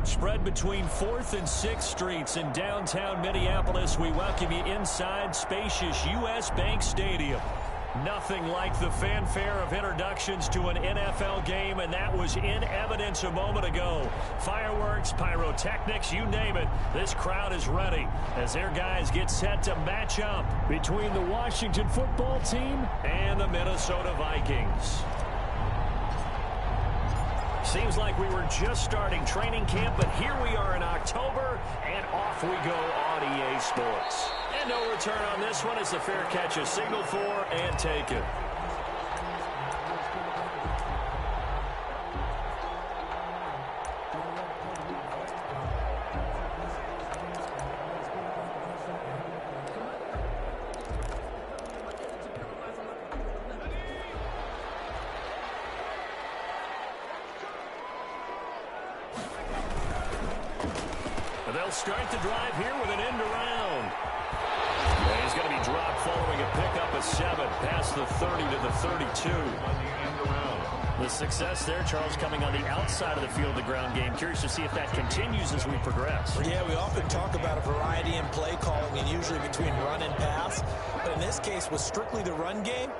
Spread between 4th and 6th Streets in downtown Minneapolis. We welcome you inside spacious U.S. Bank Stadium. Nothing like the fanfare of introductions to an NFL game, and that was in evidence a moment ago. Fireworks, pyrotechnics, you name it. This crowd is ready as their guys get set to match up between the Washington football team and the Minnesota Vikings. Seems like we were just starting training camp, but here we are in October, and off we go on EA Sports. And no return on this one as the fair catch is signaled for and taken. They'll start the drive here with an end around. And he's going to be dropped following a pickup of 7 past the 30 to the 32. The success there, Charles, coming on the outside of the field, the ground game. Curious to see if that continues as we progress. Yeah, we often talk about a variety in play calling and usually between run and pass. But in this case, with strictly the run game,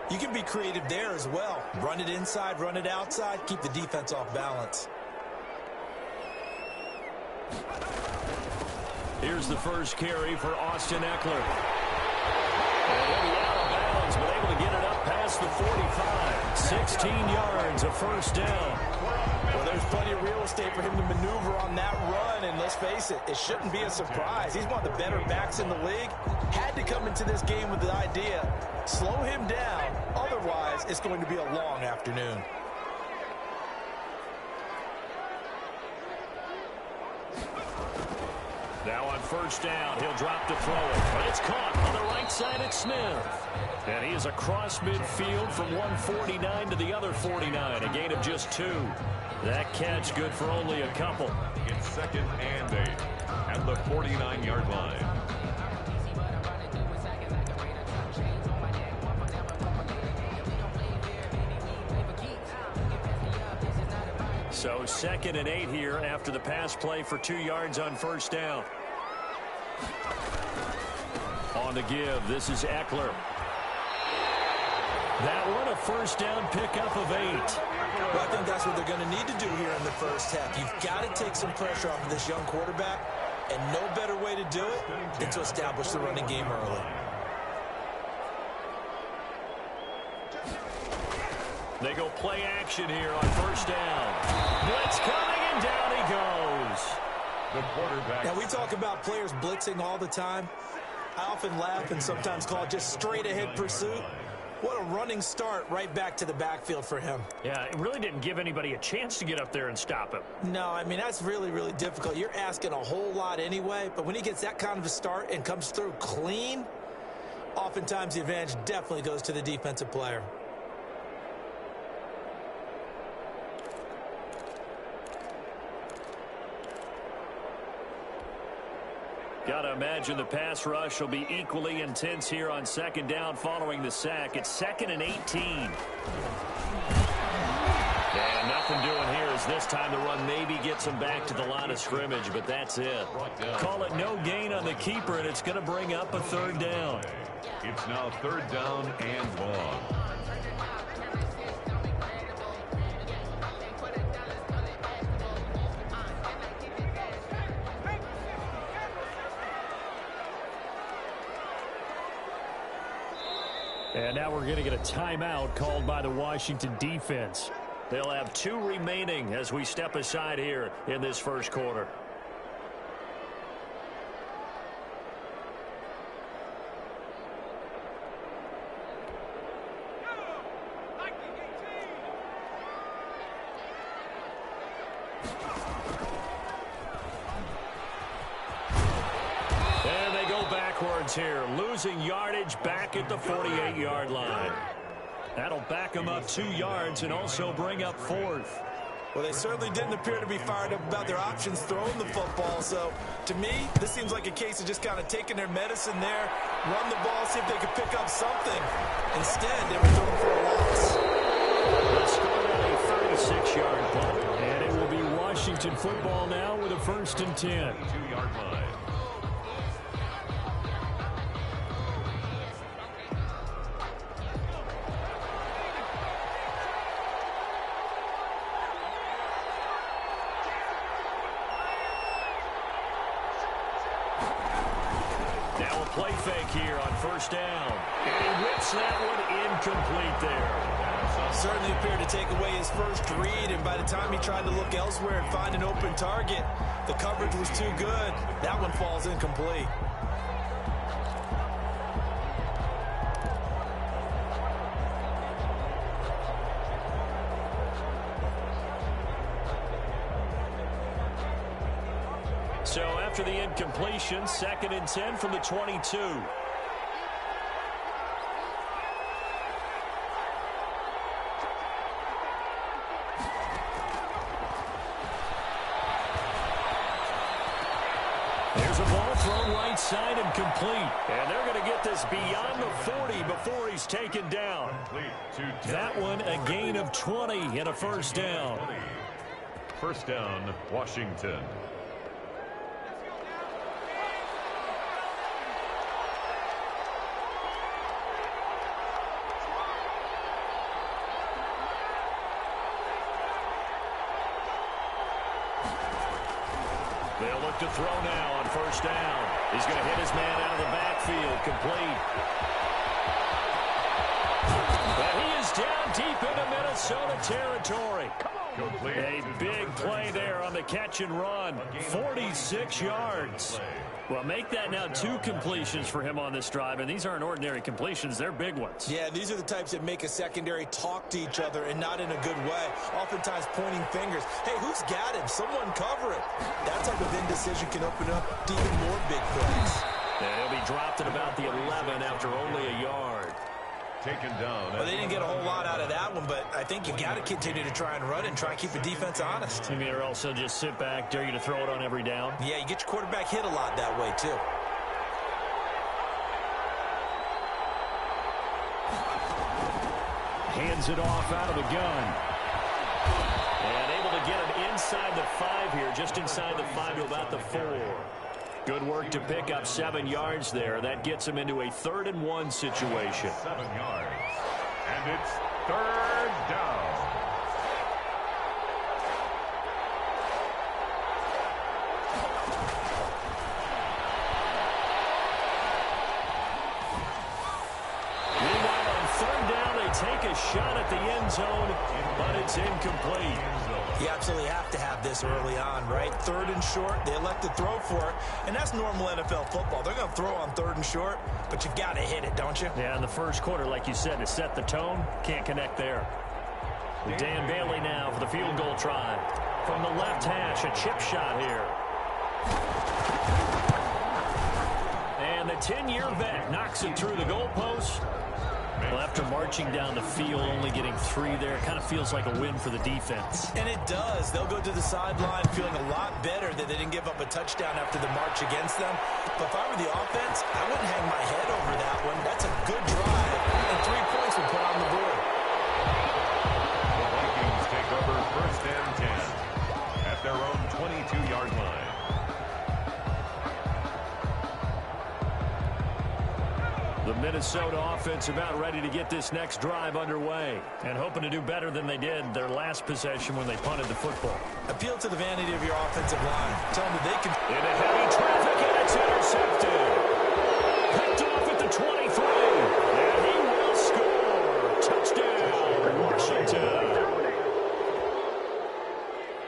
you can be creative there as well. Run it inside, run it outside, keep the defense off balance. Here's the first carry for Austin Eckler. And he'll be out of bounds, but able to get it up past the 45. 16 yards, a first down. Well, there's plenty of real estate for him to maneuver on that run, and let's face it, it shouldn't be a surprise. He's one of the better backs in the league. Had to come into this game with the idea, slow him down, otherwise it's going to be a long afternoon. Now on first down, he'll drop to throw it. But it's caught on the right side at Smith. And he is across midfield from 149 to the other 49. A gain of just 2. That catch good for only a couple. It's 2nd and 8 at the 49-yard line. So 2nd and 8 here after the pass play for 2 yards on first down. On the give, this is Eckler. That one a first down pickup of 8. Well, I think that's what they're going to need to do here in the first half. You've got to take some pressure off of this young quarterback, and no better way to do it than to establish the running game early. They go play action here on first down. Blitz coming, and down he goes. The quarterback. Now, we talk about players blitzing all the time. I often laugh and sometimes call it just straight-ahead pursuit. What a running start right back to the backfield for him. Yeah, it really didn't give anybody a chance to get up there and stop him. No, I mean, that's really, really difficult. You're asking a whole lot anyway, but when he gets that kind of a start and comes through clean, oftentimes the advantage definitely goes to the defensive player. Got to imagine the pass rush will be equally intense here on second down following the sack. It's 2nd and 18. And nothing doing here as this time the run maybe gets him back to the line of scrimmage, but that's it. Call it no gain on the keeper, and it's going to bring up a 3rd down. It's now 3rd down and long. And now we're going to get a timeout called by the Washington defense. They'll have 2 remaining as we step aside here in this first quarter. Here, losing yardage back at the 48-yard line. That'll back them up 2 yards and also bring up 4th. Well, they certainly didn't appear to be fired up about their options throwing the football. So, to me, this seems like a case of just kind of taking their medicine there, run the ball, see if they could pick up something. Instead, they were throwing for a loss. Let's score a 36-yard punt, and it will be Washington Washington football now with a 1st and 10. 2-yard line. Now a play fake here on 1st down. And he whips that one incomplete there. Certainly appeared to take away his first read, and by the time he tried to look elsewhere and find an open target, the coverage was too good. That one falls incomplete. So after the incompletion, 2nd and 10 from the 22. There's a ball thrown right side and complete. And they're going to get this beyond the 40 before he's taken down. That one a gain of 20 and a 1st down. 1st down, Washington. They'll look to throw now on 1st down. He's going to hit his man out of the backfield. Complete. And he is down deep into Minnesota territory. Complete. A big play there on the catch and run. 46 yards. Well, make that now 2 completions for him on this drive, and these aren't ordinary completions. They're big ones. Yeah, these are the types that make a secondary talk to each other and not in a good way. Oftentimes pointing fingers. Hey, who's got him? Someone cover it. That type of indecision can open up to even more big plays. And he'll be dropped at about the 11 after only a yard. Taken down. Well, they didn't get a whole lot out of that one, but I think you got to continue to try and run and try and keep the defense honest. I mean, or else they'll just sit back, dare you to throw it on every down. Yeah, you get your quarterback hit a lot that way, too. Hands it off out of the gun. And able to get him inside the 5 here, just inside the 5 to about the 4. Good work to pick up 7 yards there. That gets him into a 3rd and 1 situation. 7 yards. And it's 3rd down. Meanwhile, on 3rd down, they take a shot at the end zone, but it's incomplete. You absolutely have to have this early on, right? 3rd and short, they elect to throw for it, and that's normal NFL football. They're going to throw on 3rd and short, but you've got to hit it, don't you? Yeah, in the first quarter, like you said, to set the tone, can't connect there. Dan Bailey now for the field goal try. From the left hash, a chip shot here. And the 10-year vet knocks it through the goalpost. Well, after marching down the field, only getting 3 there, it kind of feels like a win for the defense. And it does. They'll go to the sideline feeling a lot better that they didn't give up a touchdown after the march against them. But if I were the offense, I wouldn't hang my head over that one. That's a good drive, and 3 points were put on the board. The Vikings take over 1st and 10 at their own 22-yard line. The Minnesota offense about ready to get this next drive underway and hoping to do better than they did their last possession when they punted the football. Appeal to the vanity of your offensive line. Tell them that they can... Into heavy traffic, and it's intercepted. Picked off at the 23. And he will score. Touchdown, Washington.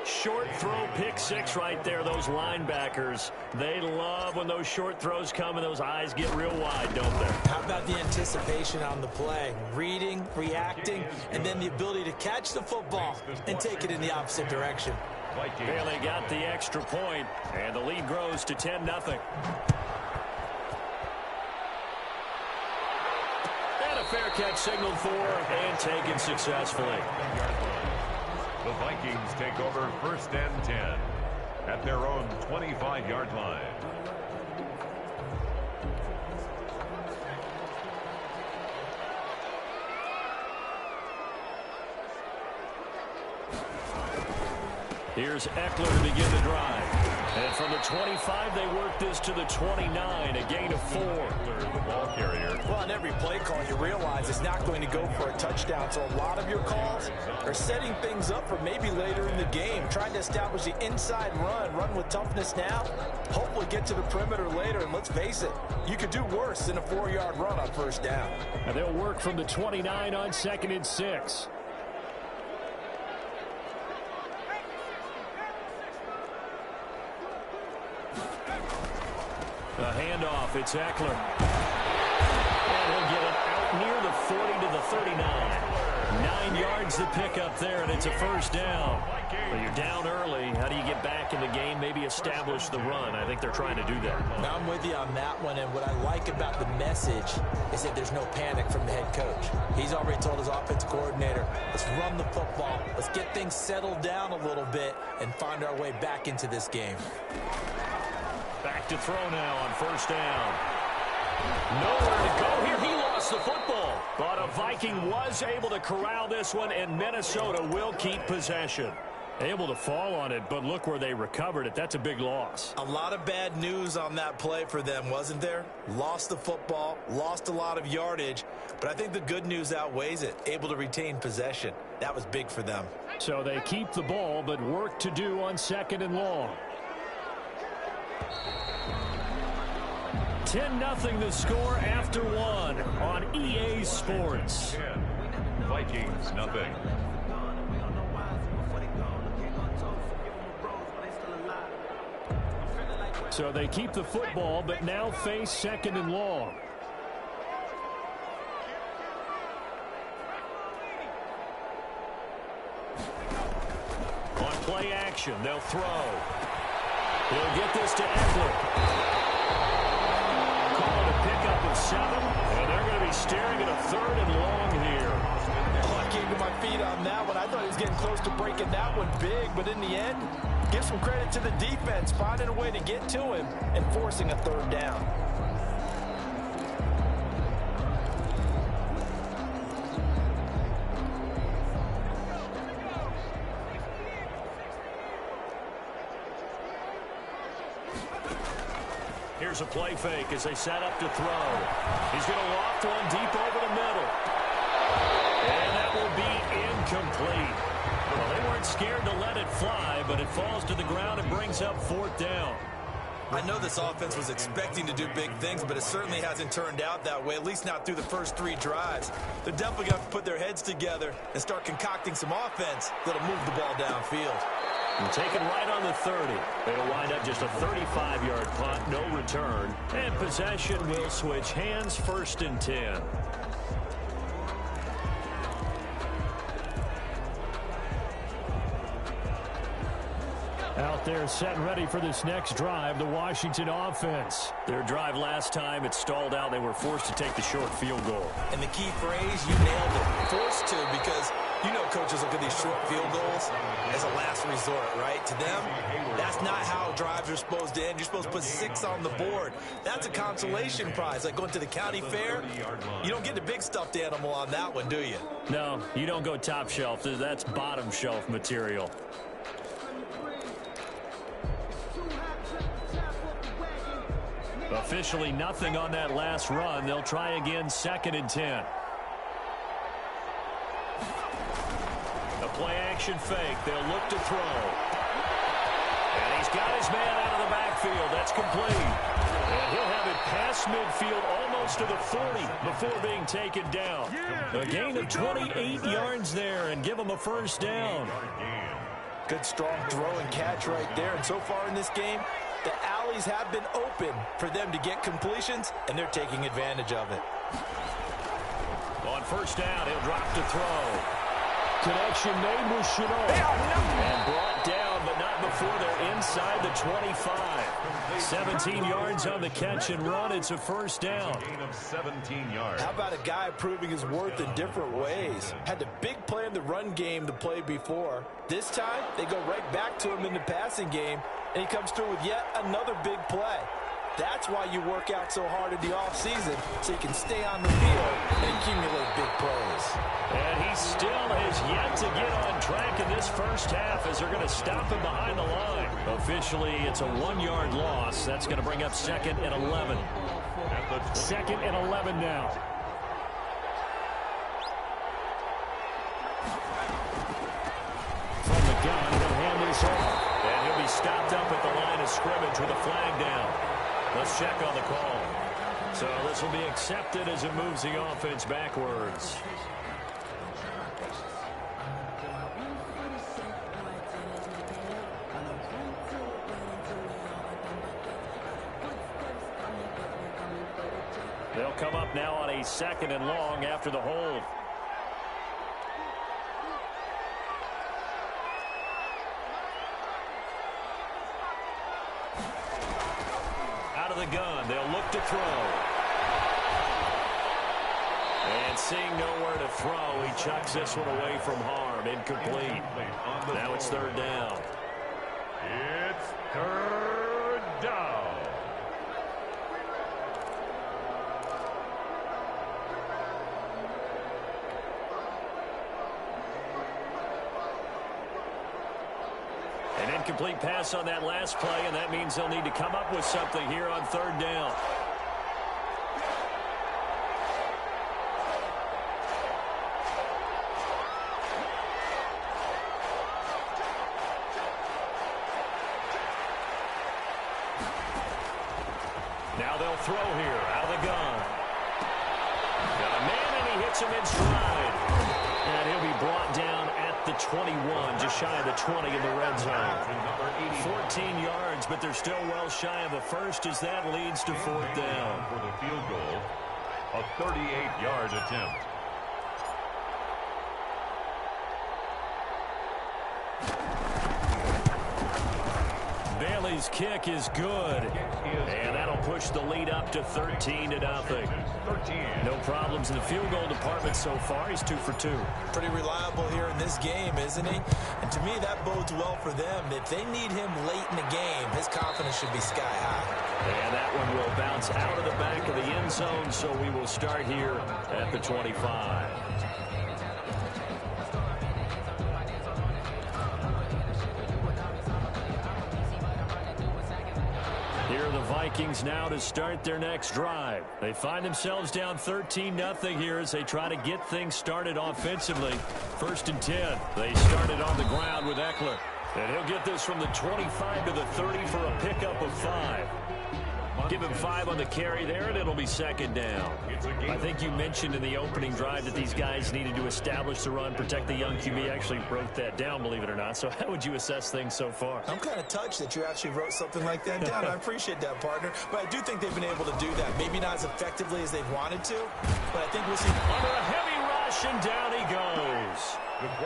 Short throw, pick 6 right there. Those linebackers, they love when those short throws come and those eyes get real wide, don't they? How about the anticipation on the play? Reading, reacting, and then the ability to catch the football and take it in the opposite direction. Bailey got the extra point, and the lead grows to 10-0. And a fair catch signaled for and taken successfully. The Vikings take over 1st and 10 at their own 25-yard line. Here's Eckler to begin the drive. And from the 25, they work this to the 29, a gain of 4. The ball carrier. Well, on every play call, you realize it's not going to go for a touchdown. So a lot of your calls are setting things up for maybe later in the game, trying to establish the inside run with toughness now, hopefully get to the perimeter later. And let's face it, you could do worse than a 4-yard run on first down. And they'll work from the 29 on 2nd and 6. The handoff, it's Eckler. And he'll get it out near the 40 to the 39. 9 yards to pick up there, and it's a first down. But you're down early. How do you get back in the game, maybe establish the run? I think they're trying to do that. Now, I'm with you on that one, and what I like about the message is that there's no panic from the head coach. He's already told his offensive coordinator, let's run the football, let's get things settled down a little bit and find our way back into this game. Back to throw now on first down. Nowhere to go here. He lost the football. But a Viking was able to corral this one, and Minnesota will keep possession. Able to fall on it, but look where they recovered it. That's a big loss. A lot of bad news on that play for them, wasn't there? Lost the football, lost a lot of yardage, but I think the good news outweighs it. Able to retain possession. That was big for them. So they keep the ball, but work to do on 2nd and long. 10-0 the score after 1 on EA Sports. Vikings, nothing. So they keep the football, but now face 2nd and long. On play action, they'll throw. He'll get this to Eckler. Call it a pickup of 7, and they're going to be staring at a 3rd and long here. Oh, I came to my feet on that one. I thought he was getting close to breaking that one big, but in the end, give some credit to the defense, finding a way to get to him and forcing a 3rd down. Here's a play fake as they set up to throw. He's going to loft one deep over the middle. And that will be incomplete. Well, they weren't scared to let it fly, but it falls to the ground and brings up 4th down. I know this offense was expecting to do big things, but it certainly hasn't turned out that way, at least not through the first 3 drives. They're definitely going to put their heads together and start concocting some offense that'll move the ball downfield. And taken right on the 30. It'll wind up just a 35-yard punt, no return. And possession will switch hands, 1st and 10. Out there set and ready for this next drive, the Washington offense. Their drive last time, it stalled out. They were forced to take the short field goal. And the key phrase, you nailed it. Forced to, because you know coaches look at these short field goals as a last resort, right? To them, that's not how drives are supposed to end. You're supposed to put 6 on the board. That's a consolation prize. Like going to the county fair, you don't get the big stuffed animal on that one, do you? No, you don't go top shelf. That's bottom shelf material. Officially nothing on that last run. They'll try again, 2nd and 10. A play-action fake. They'll look to throw. And he's got his man out of the backfield. That's complete. And he'll have it past midfield, almost to the 40, before being taken down. A gain of 28 yards there, and give him a 1st down. Good, strong throw and catch right there. And so far in this game, the alleys have been open for them to get completions, and they're taking advantage of it. On 1st down, he'll drop to throw. Connection made with Chenault. And brought down, but not before they're inside the 25. 17 yards on the catch and run. It's a 1st down. Gain of 17 yards. How about a guy proving his worth in different ways? Had the big play in the run game to play before. This time, they go right back to him in the passing game, and he comes through with yet another big play. That's why you work out so hard in the offseason, so you can stay on the field and accumulate big plays. And he still has yet to get on track in this first half as they're going to stop him behind the line. Officially, it's a 1-yard loss. That's going to bring up 2nd and 11. 2nd and 11 now. From the gun, he'll hand this off. And he'll be stopped up at the line of scrimmage with a flag down. Let's check on the call. So this will be accepted as it moves the offense backwards. They'll come up now on a 2nd and long after the hold. Out of the gun, they'll look to throw. And seeing nowhere to throw, he chucks this one away from harm. Incomplete. Now it's 3rd down. It's 3rd down. An incomplete pass on that last play, and that means they'll need to come up with something here on 3rd down. Now they'll throw here out of the gun. Got a man, and he hits him in stride. And he'll be brought down at the 21, just shy of the 20 in the red zone. 14 yards, but they're still well shy of a first as that leads to 4th down. For the field goal, a 38-yard attempt. Bailey's kick is good. And that'll push the lead up to 13-0. No problems in the field goal department so far. He's 2 for 2. Pretty reliable here in this game, isn't he? And to me, that bodes well for them. If they need him late in the game, his confidence should be sky high. And that one will bounce out of the back of the end zone, so we will start here at the 25. Here are the Vikings now to start their next drive. They find themselves down 13-0 here as they try to get things started offensively. 1st and 10. They started on the ground with Eckler. And he'll get this from the 25 to the 30 for a pickup of 5. Give him 5 on the carry there, and it'll be 2nd down. I think you mentioned in the opening drive that these guys needed to establish the run, protect the young QB. I actually wrote that down, believe it or not. So how would you assess things so far? I'm kind of touched that you actually wrote something like that down. I appreciate that, partner. But I do think they've been able to do that. Maybe not as effectively as they've wanted to, but I think we'll see. Under a heavy rush, and down he goes.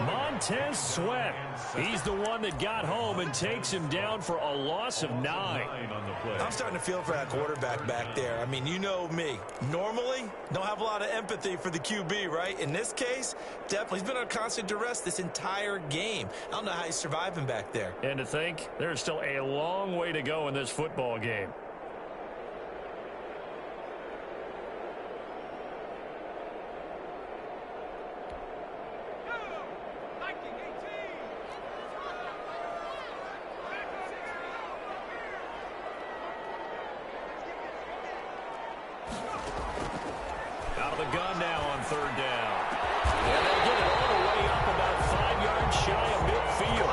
Montez Sweat. He's the one that got home and takes him down for a loss of 9. I'm starting to feel for that quarterback back there. I mean, you know me. Normally, don't have a lot of empathy for the QB, right? In this case, definitely. He's been under constant duress this entire game. I don't know how he's surviving back there. And to think, there's still a long way to go in this football game. Out of the gun now on 3rd down. And they'll get it all the way up about 5 yards shy of midfield.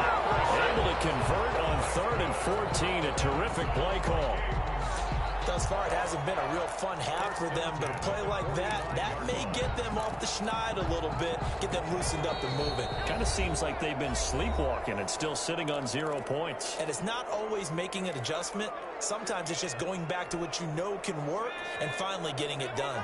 Able to convert on 3rd and 14. A terrific play call. Thus far, it hasn't been a real fun half for them, but a play like that may get them off the schneid a little bit, get them loosened up and moving. Kind of seems like they've been sleepwalking and still sitting on 0 points. And it's not always making an adjustment. Sometimes it's just going back to what you know can work and finally getting it done.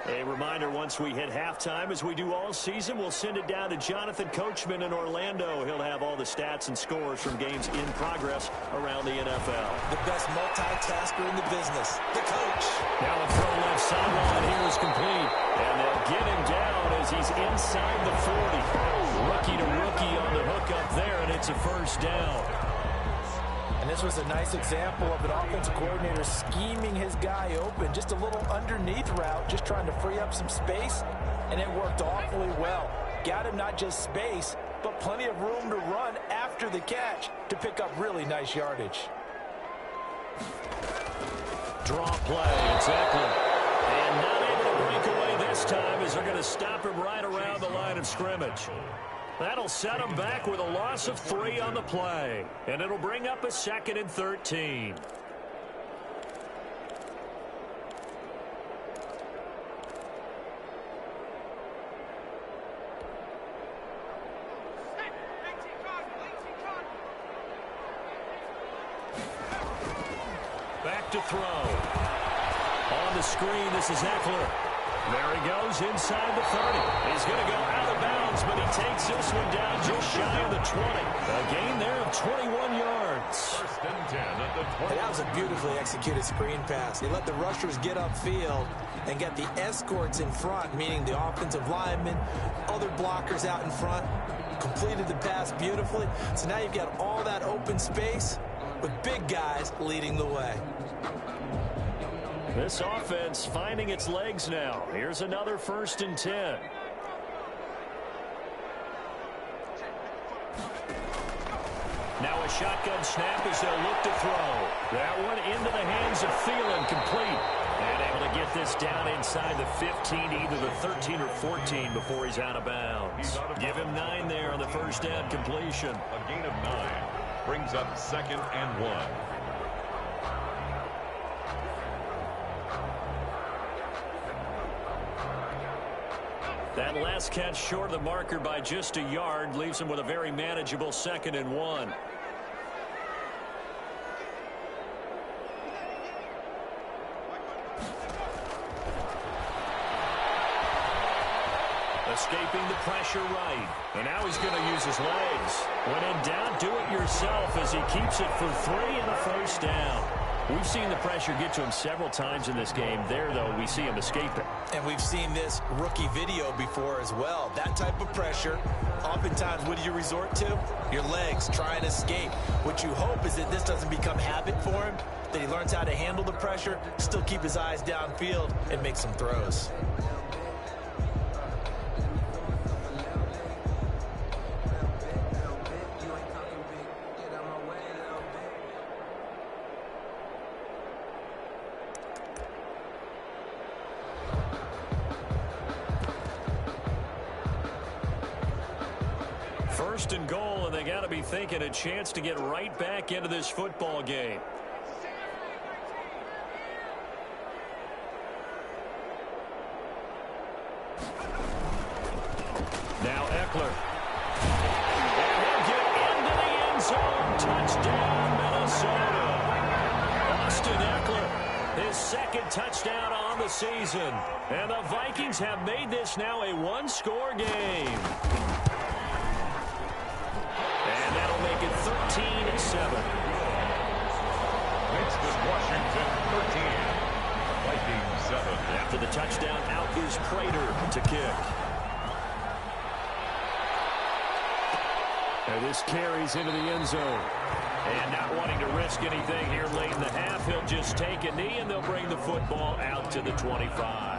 A reminder, once we hit halftime, as we do all season, we'll send it down to Jonathan Coachman in Orlando. He'll have all the stats and scores from games in progress around the NFL. The best multitasker in the business, the coach. Now a throw left sideline here is complete. And they'll get him down as he's inside the 40. Rookie to rookie on the hook up there, and it's a 1st down. And this was a nice example of an offensive coordinator scheming his guy open. Just a little underneath route, just trying to free up some space, and it worked awfully well. Got him not just space, but plenty of room to run after the catch to pick up really nice yardage. Draw play, it's Eckler. And not able to break away this time as they're going to stop him right around the line of scrimmage. That'll set him back with a loss of 3 on the play. And it'll bring up a 2nd and 13. Back to throw. On the screen, this is Eckler. There he goes inside the 30. He's going to go out of bounds, but he takes this one down just shy of the 20. A gain there of 21 yards. 1st and 10 at the 20. That was a beautifully executed screen pass. He let the rushers get upfield and get the escorts in front, meaning the offensive linemen, other blockers out in front, completed the pass beautifully. So now you've got all that open space with big guys leading the way. This offense finding its legs now. Here's another 1st and 10. Now a shotgun snap as they'll look to throw. That one into the hands of Thielen, complete. And able to get this down inside the 15, either the 13 or 14 before he's out of bounds. Give him 9 there on the 1st down completion. A gain of 9 brings up 2nd and 1. That last catch short of the marker by just a yard leaves him with a very manageable 2nd and 1. Escaping the pressure right. And now he's going to use his legs. When in doubt, do it yourself as he keeps it for 3 and a 1st down. We've seen the pressure get to him several times in this game. There, though, we see him escape it. And we've seen this rookie video before as well. That type of pressure, oftentimes, what do you resort to? Your legs, try and escape. What you hope is that this doesn't become habit for him, that he learns how to handle the pressure, still keep his eyes downfield, and make some throws. First and goal, and they got to be thinking a chance to get right back into this football game. Now Eckler. And he'll get into the end zone. Touchdown, Minnesota. Austin Eckler, his 2nd touchdown on the season. And the Vikings have made this now a 1-score game. And that'll make it 13-7. Next is Washington 13. Vikings 7. After the touchdown, out is Prater to kick. And this carries into the end zone. And not wanting to risk anything here late in the half, he'll just take a knee and they'll bring the football out to the 25.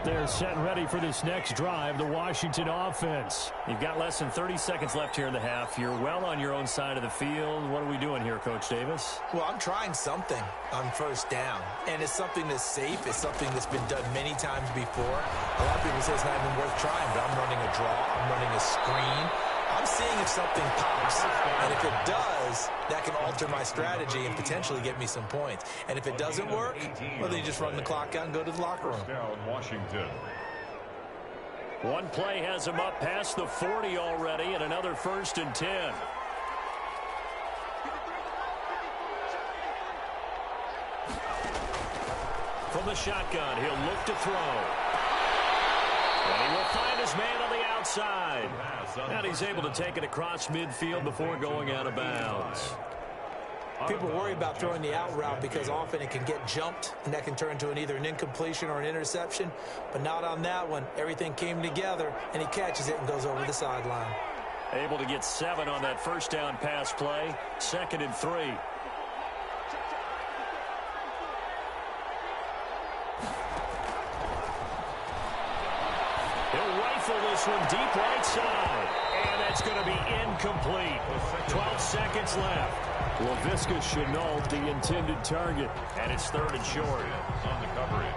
They're set and ready for this next drive, the Washington offense. You've got less than 30 seconds left here in the half. You're well on your own side of the field. What are we doing here, Coach Davis? Well, I'm trying something on 1st down, and it's something that's safe. It's something that's been done many times before. A lot of people say it's not even worth trying, but I'm running a draw. I'm running a screen. I'm seeing if something pops, and if it does, that can alter my strategy and potentially get me some points. And if it doesn't work, well, then you just run the clock out and go to the locker room. Down Washington. One play has him up past the 40 already, and another 1st and 10. From the shotgun, he'll look to throw. And he will find his man on the outside. And he's able to take it across midfield before going out of bounds. People worry about throwing the out route because often it can get jumped, and that can turn into either an incompletion or an interception. But not on that one. Everything came together, and he catches it and goes over the sideline. Able to get 7 on that first down pass play. 2nd and 3. He'll rifle this one deep right side. And that's going to be incomplete. 12 seconds left. Laviska Shenault, the intended target. And it's 3rd and short. On the coverage.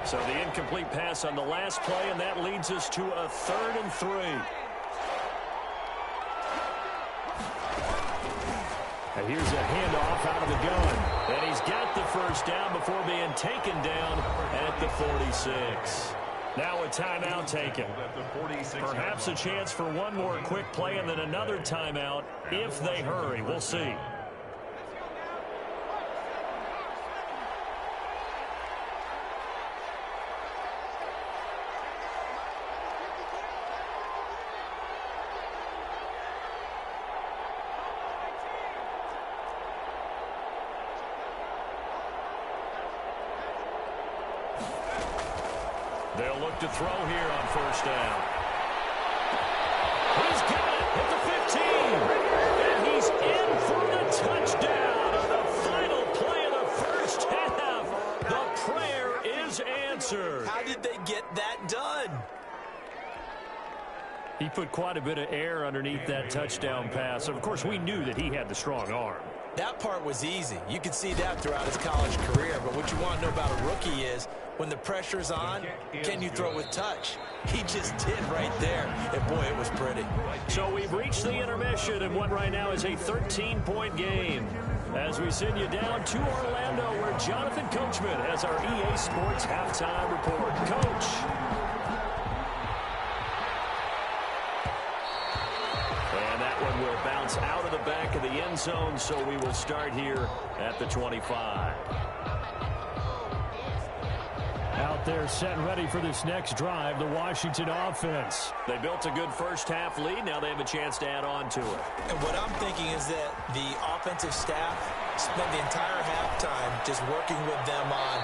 So the incomplete pass on the last play, and that leads us to a 3rd and 3. And here's a handoff out of the gun. And he's got the first down before being taken down at the 46. Now a timeout taken. Perhaps a chance for one more quick play and then another timeout if they hurry. We'll see. They'll look to throw here on first down. He's got it at the 15. And he's in for the touchdown on the final play of the first half. The prayer is answered. How did they get that done? He put quite a bit of air underneath that touchdown pass. Of course, we knew that he had the strong arm. That part was easy. You could see that throughout his college career. But what you want to know about a rookie is when the pressure's on, can you throw with touch? He just did right there. And, boy, it was pretty. So we've reached the intermission in what right now is a 13-point game. As we send you down to Orlando, where Jonathan Coachman has our EA Sports halftime report. Coach. And that one will bounce out of the back of the end zone, so we will start here at the 25. Out there set ready for this next drive, the Washington offense. They built a good first-half lead. Now they have a chance to add on to it. And what I'm thinking is that the offensive staff spent the entire halftime just working with them on,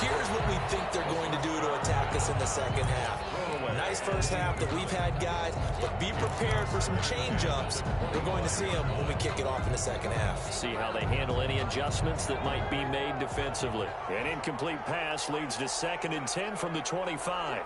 here's what we think they're going to do to attack us in the second half. Nice first half that we've had, guys, but be prepared for some change-ups. We're going to see them when we kick it off in the second half. See how they handle any adjustments that might be made defensively. An incomplete pass leads to 2nd and 10 from the 25.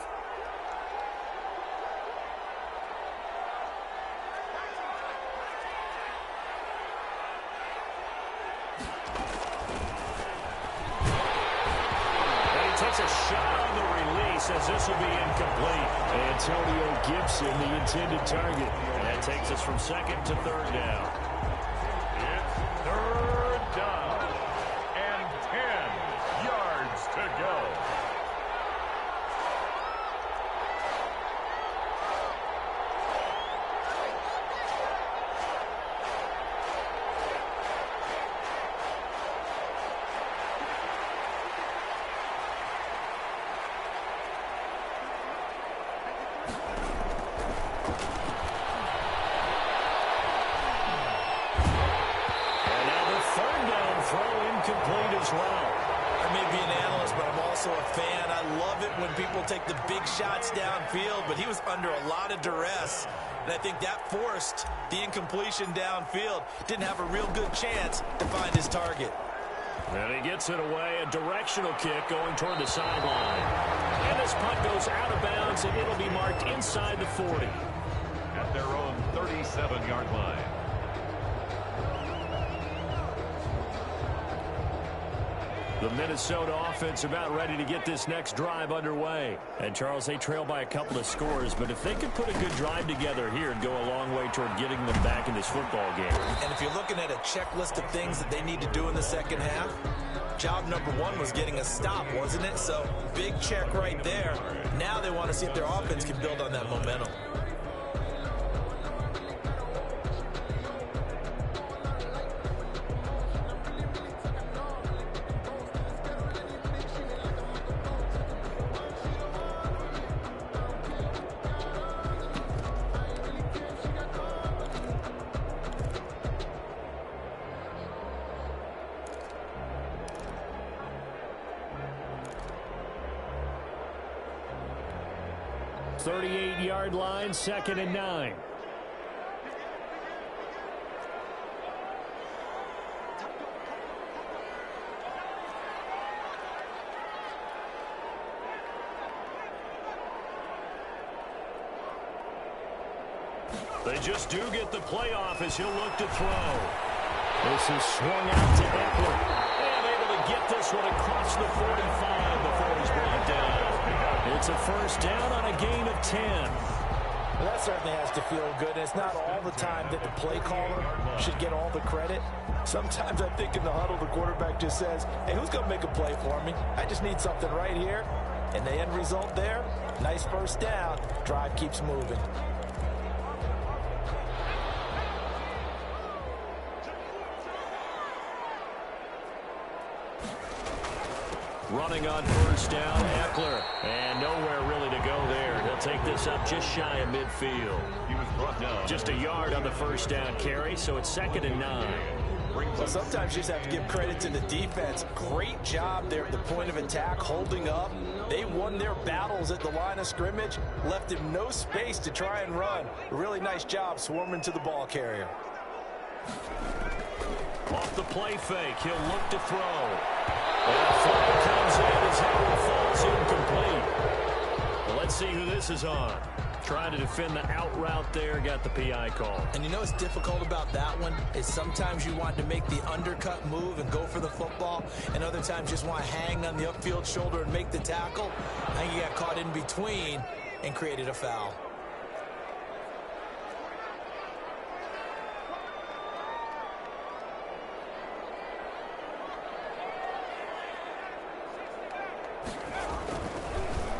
Takes a shot on the release as this will be incomplete. Antonio Gibson, the intended target. And that takes us from 2nd to 3rd down. It's 3rd down and 10 yards to go. Take the big shots downfield, but he was under a lot of duress, and I think that forced the incompletion downfield. Didn't have a real good chance to find his target. And he gets it away, a directional kick going toward the sideline. And this punt goes out of bounds, and it'll be marked inside the 40. At their own 37-yard line. The Minnesota offense about ready to get this next drive underway. And, Charles, they trail by a couple of scores, but if they could put a good drive together here and go a long way toward getting them back in this football game. And if you're looking at a checklist of things that they need to do in the second half, job number 1 was getting a stop, wasn't it? So, big check right there. Now they want to see if their offense can build on that momentum. 38-yard line, 2nd and 9. They just do get the playoff as he'll look to throw. This is swung out to Eckler. And able to get this one across the 45 before he's brought down. It's a first down on a gain of 10. Well, that certainly has to feel good. It's not all the time that the play caller should get all the credit. Sometimes I think in the huddle, the quarterback just says, hey, who's going to make a play for me? I just need something right here. And the end result there, nice first down. Drive keeps moving. Running on first down, Eckler. And nowhere really to go there. He'll take this up just shy of midfield. He was brought down. Just a yard on the first down carry, so it's 2nd and 9. Well, sometimes you just have to give credit to the defense. Great job there at the point of attack, holding up. They won their battles at the line of scrimmage, left him no space to try and run. A really nice job swarming to the ball carrier. Off the play fake, he'll look to throw. And a flag comes in as that one falls incomplete. Well, let's see who this is on. Trying to defend the out route there, got the PI call. And you know what's difficult about that one is sometimes you want to make the undercut move and go for the football, and other times just want to hang on the upfield shoulder and make the tackle. I think he got caught in between and created a foul.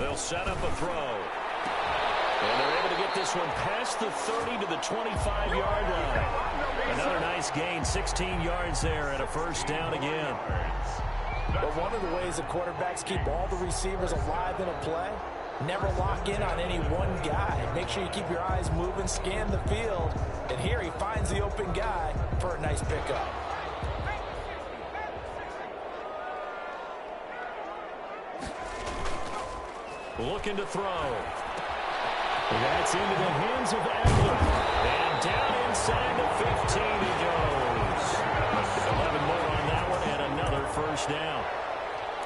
They'll set up a throw. And they're able to get this one past the 30 to the 25-yard line. Another nice gain, 16 yards there and a first down again. But one of the ways the quarterbacks keep all the receivers alive in a play, never lock in on any one guy. Make sure you keep your eyes moving, scan the field. And here he finds the open guy for a nice pickup. Looking to throw. That's into the hands of Eckler. And down inside the 15 he goes. 11 more on that one and another first down.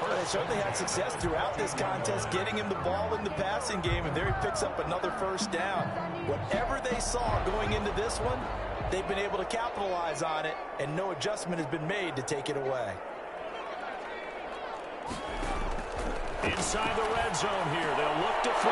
Well, they certainly had success throughout this contest, getting him the ball in the passing game, and there he picks up another first down. Whatever they saw going into this one, they've been able to capitalize on it, and no adjustment has been made to take it away. Inside the red zone here, they'll look to throw.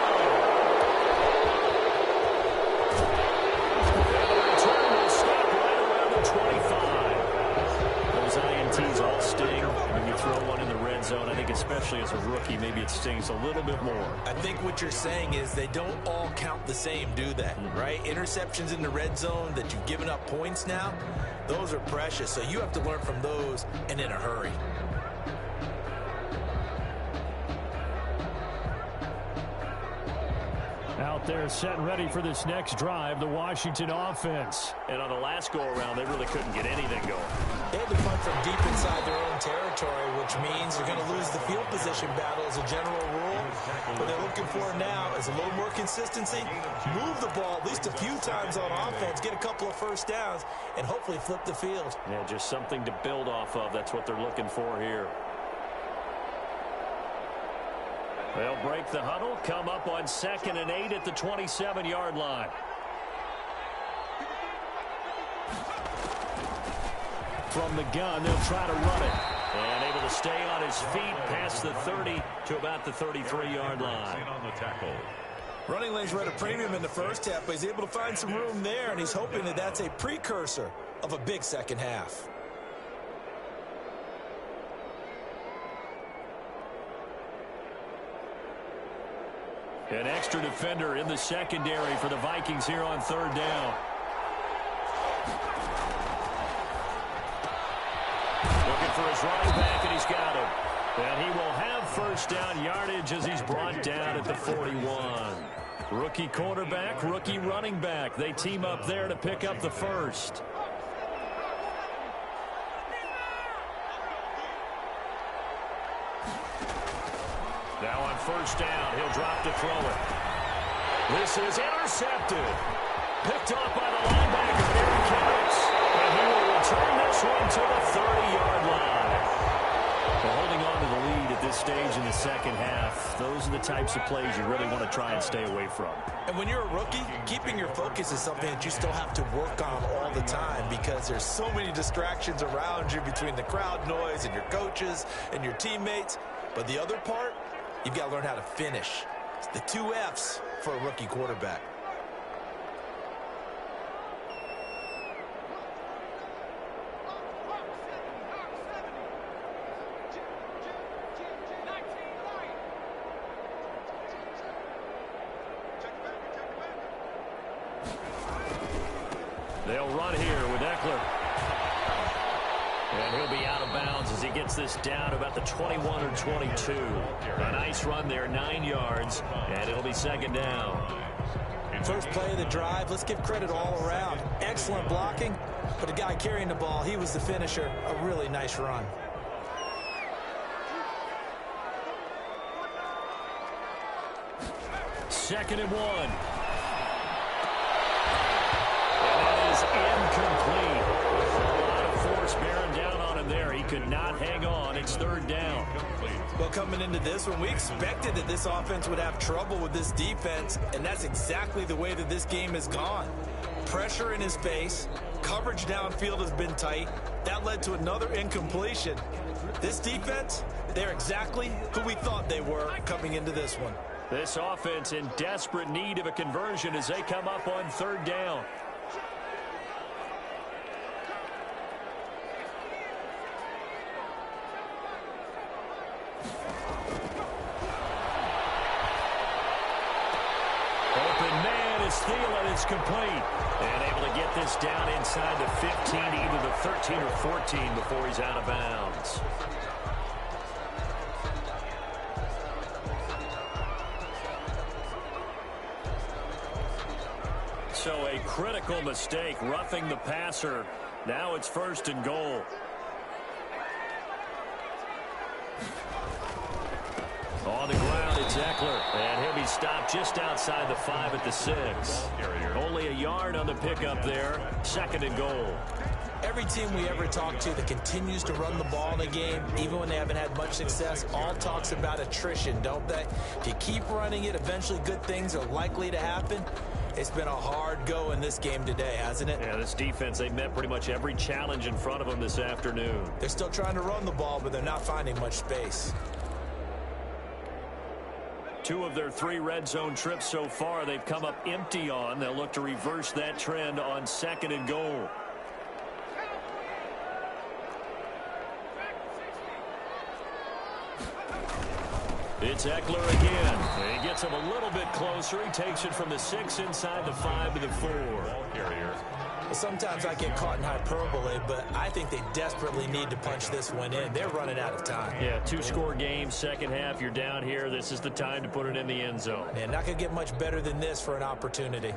And the return will stop right around the 25. Those INTs all sting when you throw one in the red zone. I think especially as a rookie, maybe it stings a little bit more. I think what you're saying is they don't all count the same, do they? Right? Interceptions in the red zone that you've given up points now, those are precious. So you have to learn from those and in a hurry. Out there set and ready for this next drive, the Washington offense. And on the last go-around, they really couldn't get anything going. They had to punt from deep inside their own territory, which means they're going to lose the field position battle as a general rule. What they're looking for now is a little more consistency, move the ball at least a few times on offense, get a couple of first downs, and hopefully flip the field. Yeah, just something to build off of. That's what they're looking for here. They'll break the huddle, come up on 2nd and 8 at the 27-yard line. From the gun, they'll try to run it. And able to stay on his feet past the 30 to about the 33-yard line. On the tackle. Running lanes were at a premium in the first half, but he's able to find some room there, and he's hoping that that's a precursor of a big second half. An extra defender in the secondary for the Vikings here on 3rd down. Looking for his running back, and he's got him. And he will have first down yardage as he's brought down at the 41. Rookie quarterback, rookie running back. They team up there to pick up the first. Now on first down, he'll drop to throw it. This is intercepted. Picked off by the linebacker. There he carries. And he will return this one to the 30-yard line. Well, holding on to the lead at this stage in the second half, those are the types of plays you really want to try and stay away from. And when you're a rookie, keeping your focus is something that you still have to work on all the time because there's so many distractions around you between the crowd noise and your coaches and your teammates. But the other part, you've got to learn how to finish. It's the 2 F's for a rookie quarterback. They'll run here with Eckler. And he'll be out of bounds as he gets this down about the 21 or 22. A nice run there, 9 yards, and it'll be second down. First play of the drive, let's give credit all around. Excellent blocking, but the guy carrying the ball, he was the finisher. A really nice run. Second and 1. Incomplete. A lot of force bearing down on him there. He could not hang on. It's third down. Well, coming into this one, we expected that this offense would have trouble with this defense, and that's exactly the way that this game has gone. Pressure in his face. Coverage downfield has been tight. That led to another incompletion. This defense, they're exactly who we thought they were coming into this one. This offense in desperate need of a conversion as they come up on third down. It's complete. And able to get this down inside the 15, either the 13 or 14 before he's out of bounds. So a critical mistake, roughing the passer. Now it's first and goal. On the ground, it's Eckler, and he'll be stopped just outside the 5 at the 6. Only a yard on the pickup there, second and goal. Every team we ever talk to that continues to run the ball in a game, even when they haven't had much success, all talks about attrition, don't they? If you keep running it, eventually good things are likely to happen. It's been a hard go in this game today, hasn't it? Yeah, this defense, they met pretty much every challenge in front of them this afternoon. They're still trying to run the ball, but they're not finding much space. 2 of their 3 red zone trips so far, they've come up empty on. They'll look to reverse that trend on second and goal. It's Eckler again. He gets him a little bit closer. He takes it from the 6 inside the 5 to the 4. Well, sometimes I get caught in hyperbole, but I think they desperately need to punch this one in. They're running out of time. Yeah, 2-score game, second half, you're down here. This is the time to put it in the end zone. And not going to get much better than this for an opportunity.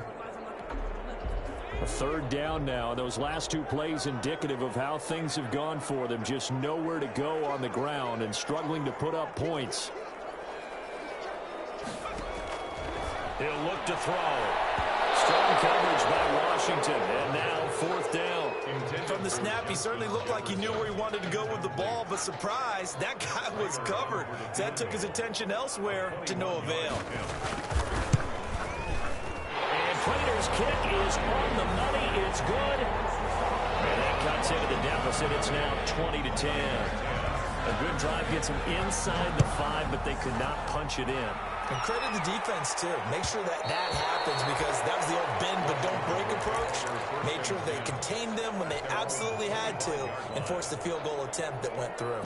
A third down now. Those last 2 plays indicative of how things have gone for them. Just nowhere to go on the ground and struggling to put up points. He'll look to throw. Strong coverage by Washington, and now fourth down. From the snap, he certainly looked like he knew where he wanted to go with the ball, but surprise, that guy was covered. So that took his attention elsewhere to no avail. And Prater's kick is on the money. It's good. And that cuts into the deficit. It's now 20-10. A good drive gets him inside the 5, but they could not punch it in. And credit the defense, too. Make sure that happens because that was the old bend but don't break approach. Made sure they contained them when they absolutely had to and forced the field goal attempt that went through.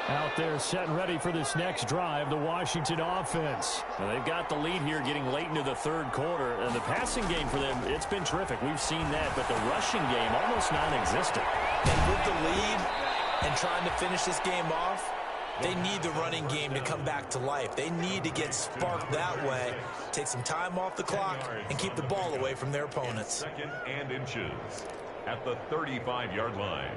Out there set and ready for this next drive, the Washington offense. Well, they've got the lead here getting late into the third quarter. And the passing game for them, it's been terrific. We've seen that, but the rushing game almost non-existent. And with the lead and trying to finish this game off, they need the running game to come back to life. They need to get sparked that way, take some time off the clock, and keep the ball away from their opponents. Second and inches. at the 35-yard line.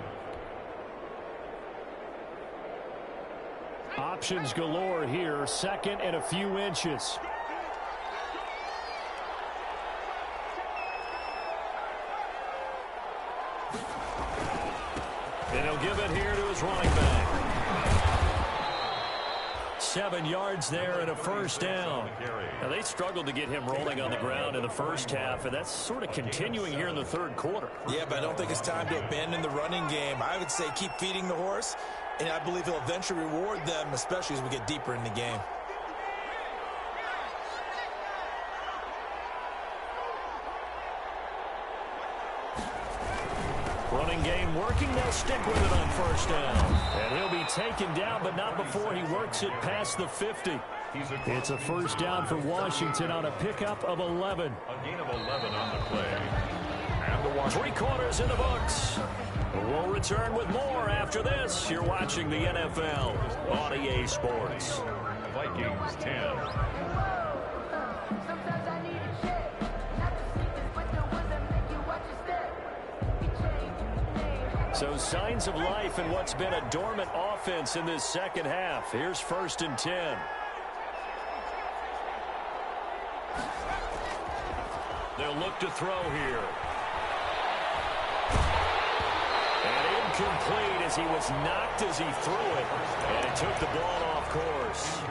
Options galore here. Second and a few inches. And he'll give it here to his running back. 7 yards there and a first down. Now, they struggled to get him rolling on the ground in the first half, and that's sort of continuing here in the third quarter. Yeah, but I don't think it's time to abandon the running game. I would say keep feeding the horse, and I believe he'll eventually reward them, especially as we get deeper in the game. Running game working. They'll stick with it on first down. And he'll be taken down, but not before he works it past the 50. It's a first down for Washington on a pickup of 11. A gain of 11 on the play. And the 3 quarters in the books. We'll return with more after this. You're watching the NFL on EA Sports. Vikings 10. So signs of life in what's been a dormant offense in this second half. Here's 1st and 10. They'll look to throw here. And incomplete as he was knocked as he threw it. And it took the ball off course.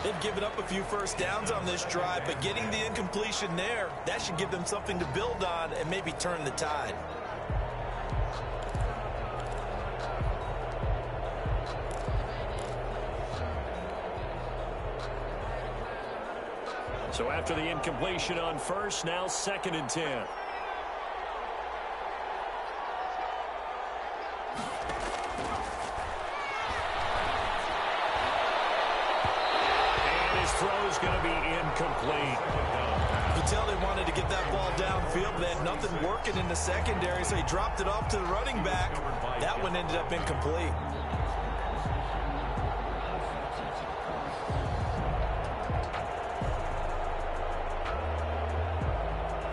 They've given up a few first downs on this drive, but getting the incompletion there, that should give them something to build on and maybe turn the tide. So after the incompletion on first, now 2nd and 10. And his throw's going to be incomplete. You can tell they wanted to get that ball downfield, but they had nothing working in the secondary, so he dropped it off to the running back. That one ended up incomplete.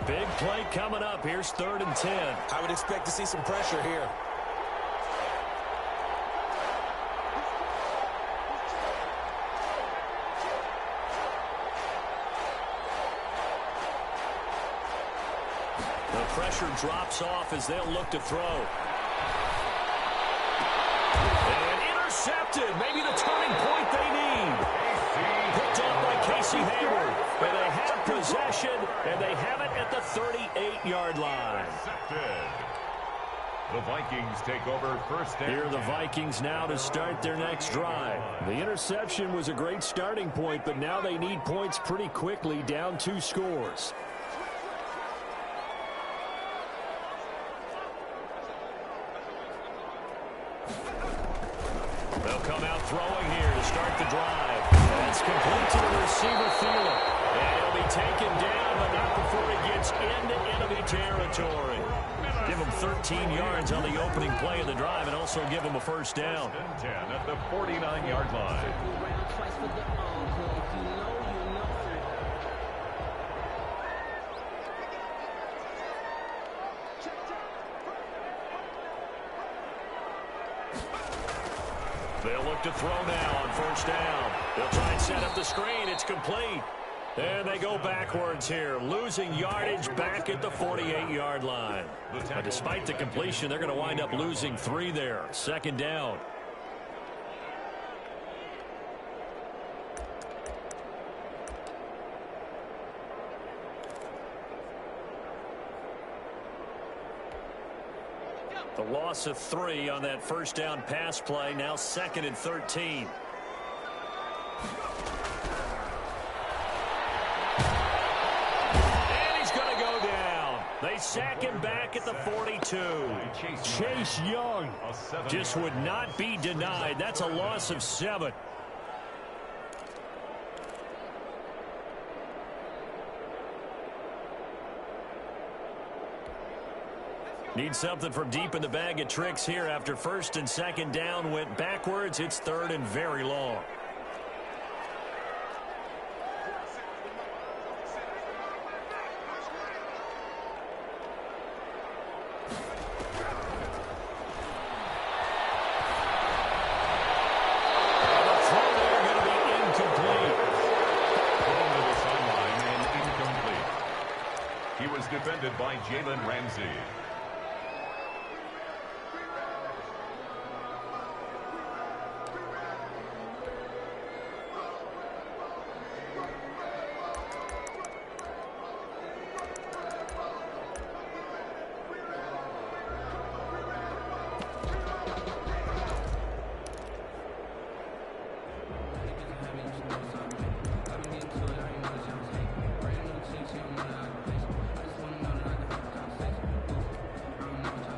Big play coming up. Here's 3rd and 10. I would expect to see some pressure here. The pressure drops off as they'll look to throw. And intercepted. Maybe the turning point they need. Picked up by Casey Hayward. And they have possession, and they have it at the 38-yard line. The Vikings take over 1st down. Here are the Vikings now to start their next drive. The interception was a great starting point, but now they need points pretty quickly, down 2 scores. They'll come out throwing here to start the drive. That's complete to the receiver, Thielen. And he'll be taken down, but not before he gets into enemy territory. Give him 13 yards on the opening play of the drive and also give him a first down. 10 at the 49-yard line. They'll look to throw now on first down. They'll try and set up the screen. It's complete. And they go backwards here, losing yardage back at the 48-yard line. But despite the completion, they're going to wind up losing 3 there. 2nd down. The loss of 3 on that first down pass play. Now 2nd and 13. And he's going to go down. They sack him back at the 42. Chase Young just would not be denied. That's a loss of 7. Need something from deep in the bag of tricks here after 1st and 2nd down went backwards. It's 3rd and very long. defended by Jalen Ramsey.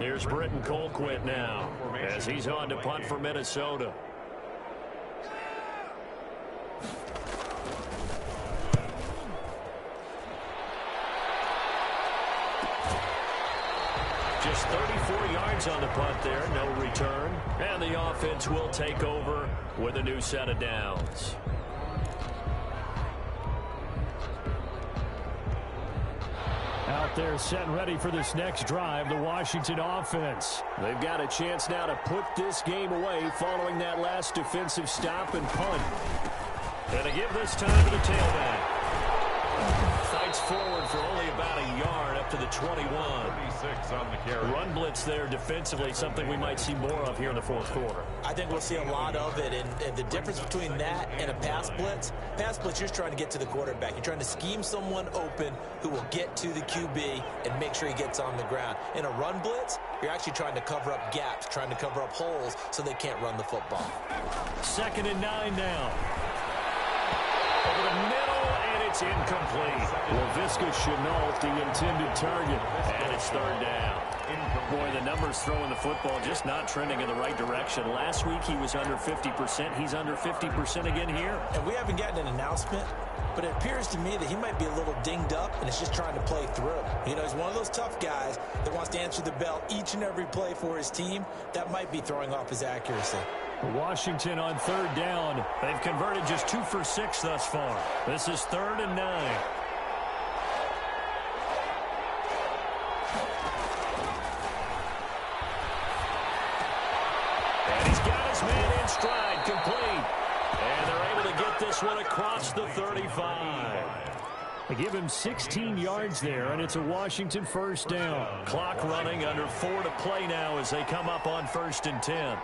Here's Britton Colquitt now as he's on to punt for Minnesota. Just 34 yards on the punt there, no return. And the offense will take over with a new set of downs. Out there set and ready for this next drive, the Washington offense. They've got a chance now to put this game away following that last defensive stop and punt. And to give this time to the tailback. Fights forward for only about a yard up to the 21. 36 on the carry. Run blitz there defensively, something we might see more of here in the fourth quarter. I think we'll see a lot of it, and the difference between that and a pass blitz, you're trying to get to the quarterback. You're trying to scheme someone open who will get to the QB and make sure he gets on the ground. In a run blitz, you're actually trying to cover up gaps, trying to cover up holes so they can't run the football. 2nd and 9 now. Over the middle, and it's incomplete. Laviska Shenault, the intended target, and it's 3rd down. Boy, the numbers throwing the football just not trending in the right direction. Last week he was under 50%. He's under 50% again here. And we haven't gotten an announcement, but it appears to me that he might be a little dinged up and is just trying to play through. You know, he's one of those tough guys that wants to answer the bell each and every play for his team. That might be throwing off his accuracy. Washington on 3rd down. They've converted just 2 for 6 thus far. This is 3rd and 9. And he's got his man in stride, complete. And they're able to get this one across the 35. They give him 16 yards there, and it's a Washington 1st down. Clock running, under 4 to play now as they come up on 1st and 10.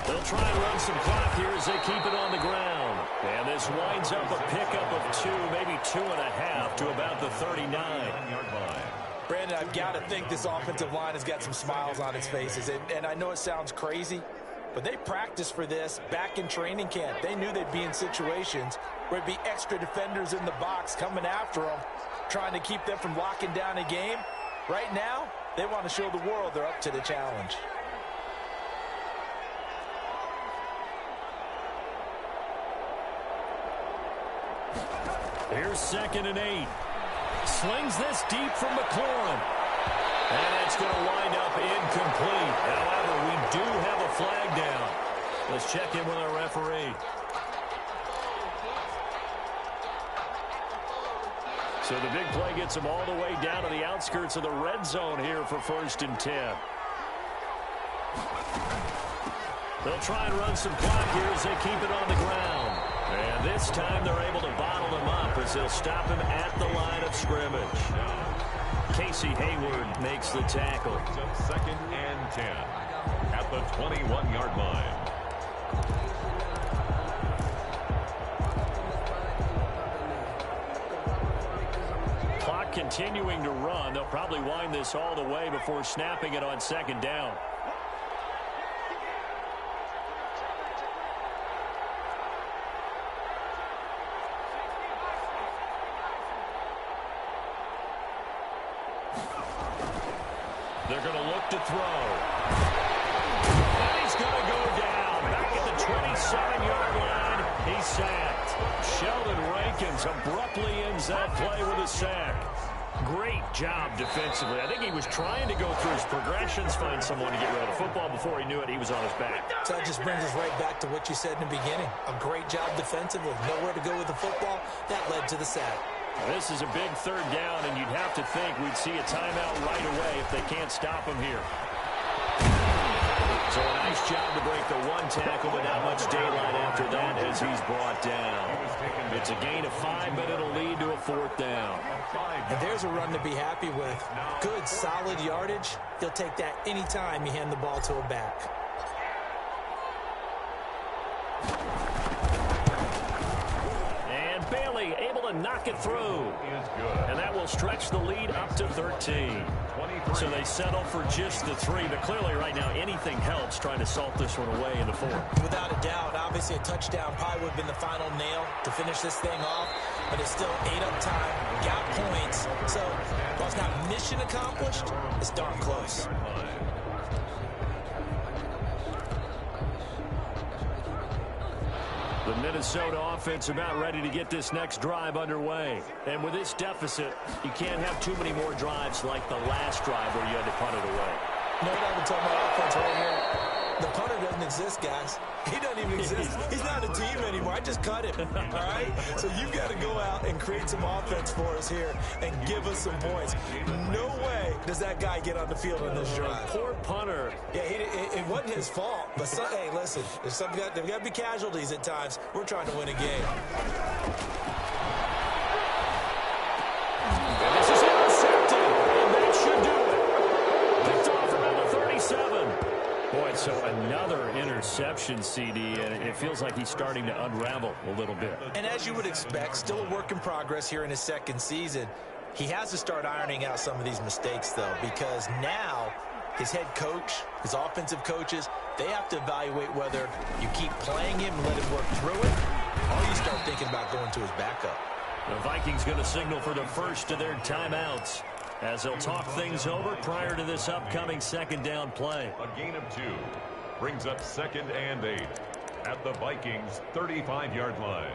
They'll try and run some clock here as they keep it on the ground. And this winds up a pickup of 2, maybe 2.5 to about the 39-yard line. Brandon, I've got to think this offensive line has got some smiles on its faces. And I know it sounds crazy, but they practiced for this back in training camp. They knew they'd be in situations where it'd be extra defenders in the box coming after them, trying to keep them from locking down a game. Right now, they want to show the world they're up to the challenge. Here's 2nd and 8. Slings this deep from McLaurin. And it's going to wind up incomplete. However, we do have a flag down. Let's check in with our referee. So the big play gets them all the way down to the outskirts of the red zone here for 1st and 10. They'll try and run some clock here as they keep it on the ground. And this time they're able to bottle him up as they'll stop him at the line of scrimmage. Casey Hayward makes the tackle. 2nd and 10 at the 21-yard line. Clock continuing to run. They'll probably wind this all the way before snapping it on 2nd down. They're going to look to throw. And he's going to go down. Back at the 27-yard line. He's sacked. Sheldon Rankins abruptly ends that play with a sack. Great job defensively. I think he was trying to go through his progressions, find someone to get rid of the football. Before he knew it, he was on his back. So that just brings us right back to what you said in the beginning. A great job defensively. Nowhere to go with the football. That led to the sack. This is a big 3rd down, and you'd have to think we'd see a timeout right away if they can't stop him here. So a nice job to break the one tackle, but not much daylight after that as he's brought down. It's a gain of 5, but it'll lead to a 4th down. And there's a run to be happy with. Good, solid yardage. He'll take that anytime you hand the ball to a back. And Bailey able to knock it through. And that will stretch the lead up to 13. So they settle for just the 3. But clearly right now anything helps trying to salt this one away in the 4th. Without a doubt, obviously a touchdown probably would have been the final nail to finish this thing off. But it's still 8 up time, got points. So while it's not mission accomplished, it's darn close. The Minnesota offense about ready to get this next drive underway. And with this deficit, you can't have too many more drives like the last drive where you had to punt it away. You know what I would tell my offense right here? The punter doesn't exist, guys. He doesn't even exist. He's not a team anymore. I just cut him, all right? So you've got to go out and create some offense for us here and give us some points. No way does that guy get on the field on this drive. Poor punter. Yeah, it wasn't his fault. But, hey, listen, there's got to be casualties at times. We're trying to win a game. And this is intercepted, and that should do it. Picked off around the 37. Boy, so another interception, CD, and it feels like he's starting to unravel a little bit. And as you would expect, still a work in progress here in his second season. He has to start ironing out some of these mistakes, though, because now his head coach, his offensive coaches, they have to evaluate whether you keep playing him and let him work through it, or you start thinking about going to his backup. The Vikings going to signal for the first of their timeouts as they'll talk things over prior to this upcoming second down play. A gain of 2 brings up 2nd and 8 at the Vikings 35-yard line.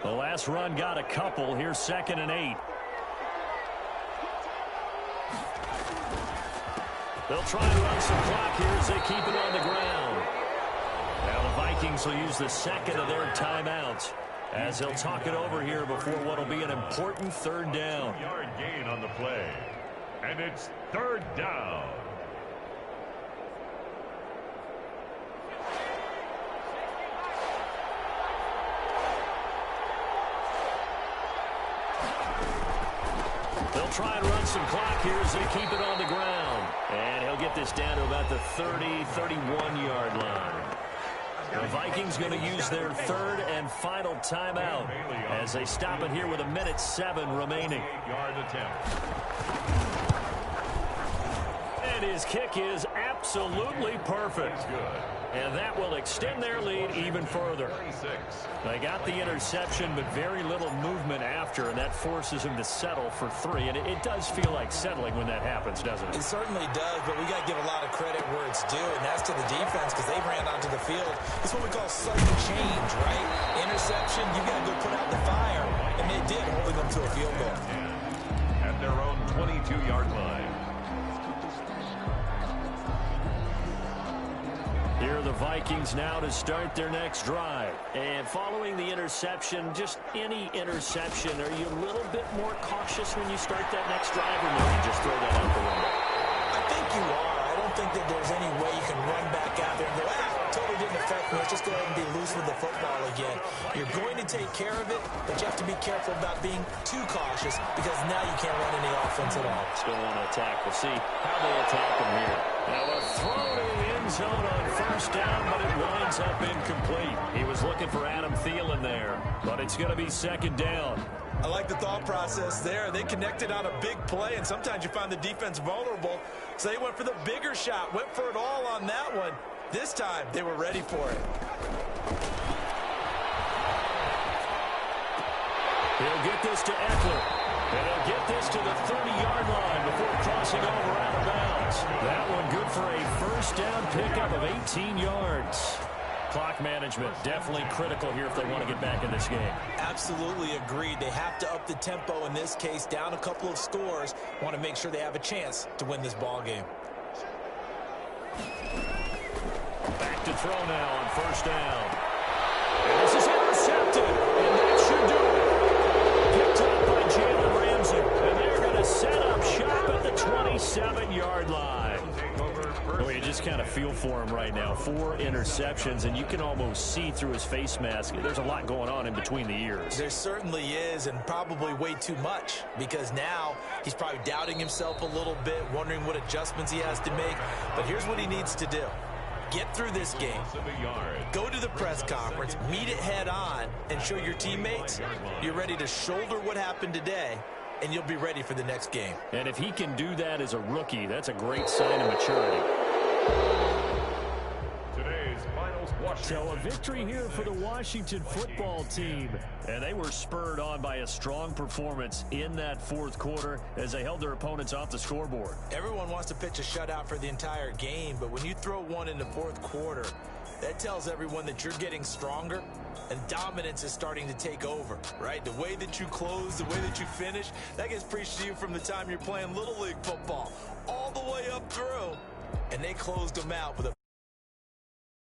The last run got a couple. Here's 2nd and 8. They'll try and run some clock here as they keep it on the ground. Now the Vikings will use the second of their timeouts as they'll talk it over here before what will be an important 3rd down. Yard gain on the play. And it's 3rd down. They'll try and run some clock here as they keep it on the ground. And he'll get this down to about the 30, 31-yard line. The Vikings going to use their 3rd and final timeout as they stop it here with 1:07 remaining. 8-yard attempt. And his kick is absolutely perfect. Good. And that will extend their lead even further. 36. They got the interception, but very little movement after, and that forces him to settle for 3. And it does feel like settling when that happens, doesn't it? It certainly does, but we got to give a lot of credit where it's due, and that's to the defense because they ran onto the field. It's what we call sudden change, right? Interception, you got to go put out the fire, and they did, holding them to a field goal. At their own 22-yard line. Here are the Vikings now to start their next drive. And following the interception, just any interception, are you a little bit more cautious when you start that next drive, or maybe just throw that out the window? I think you are. I don't think that there's any way you can run back out there and go, totally didn't affect me. Let's just go ahead and be loose with the football again. You're going to take care of it, but you have to be careful about being too cautious because now you can't run any offense at all. Still want to attack. We'll see how they attack him here. Now a throw to the end zone on 1st down, but it winds up incomplete. He was looking for Adam Thielen there, but it's going to be 2nd down. I like the thought process there. They connected on a big play, and sometimes you find the defense vulnerable, so they went for the bigger shot, went for it all on that one. This time, they were ready for it. He'll get this to Eckler, and he'll get this to the 30-yard line before crossing over out of bounds. That one good for a 1st down pickup of 18 yards. Clock management definitely critical here if they want to get back in this game. Absolutely agreed. They have to up the tempo in this case, down a couple of scores. Want to make sure they have a chance to win this ball game. Back to throw now on 1st down. And this is intercepted, and that should do it. Picked up by Jalen Ramsey, and they're going to set up shop at the 27-yard line. Take over Oh, you just kind of feel for him right now. 4 interceptions, and you can almost see through his face mask. There's a lot going on in between the ears. There certainly is, and probably way too much, because now he's probably doubting himself a little bit, wondering what adjustments he has to make. But here's what he needs to do. Get through this game, go to the press conference, meet it head on, and show your teammates you're ready to shoulder what happened today, and you'll be ready for the next game. And if he can do that as a rookie, that's a great sign of maturity. Today's finals, Washington. So a victory here for the Washington football team. And they were spurred on by a strong performance in that fourth quarter as they held their opponents off the scoreboard. Everyone wants to pitch a shutout for the entire game, but when you throw one in the fourth quarter, that tells everyone that you're getting stronger and dominance is starting to take over, right? The way that you close, the way that you finish, that gets preached to you from the time you're playing Little League football all the way up through, and they closed them out with a